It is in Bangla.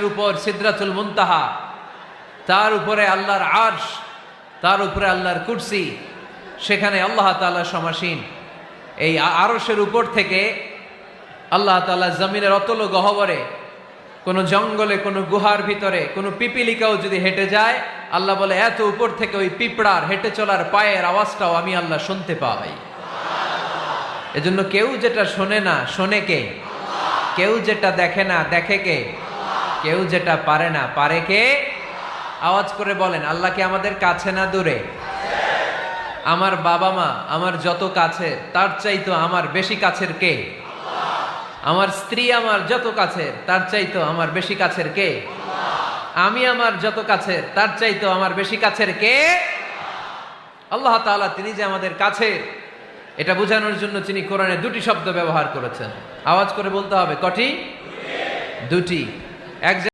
আরশের উপর সিদরাতুল মুনতাহা, তার উপরে আল্লাহর আরশ, তার উপরে আল্লাহর কুরসি, সেখানে আল্লাহ তাআলা সমাসীন। এই আরশের উপর থেকে আল্লাহ তাআলা জমিনের অতল গহ্বরে, কোন জঙ্গলে, কোন গুহার ভিতরে কোন পিপিলিকাও যদি হেঁটে যায়, আল্লাহ বলে এত উপর থেকে ওই পিঁপড়ার হেঁটে চলার পায়ের আওয়াজটাও আমি আল্লাহ শুনতে পাই। এজন্য কেউ যেটা শোনে না শোনে কে? কেউ যেটা দেখে না দেখে কে? কেউ যেটা পারে না পারে কে? আওয়াজ করে বলেন, আল্লাহ কি আমাদের কাছে না দূরে? আমার বাবা মা আমার যত কাছে, তার চাইতো আমার বেশি কাছের কে? আমার স্ত্রী আমার যত কাছের, তার চাইতো আমার বেশি কাছের কে? আমি আমার যত কাছের, তার চাইতো আমার বেশি কাছের কে? আল্লাহ তাআলা, তিনি যে আমাদের কাছে, এটা বোঝানোর জন্য তিনি কোরআনে দুটি শব্দ ব্যবহার করেছেন। আওয়াজ করে বলতে হবে, কটি? দুটি। এক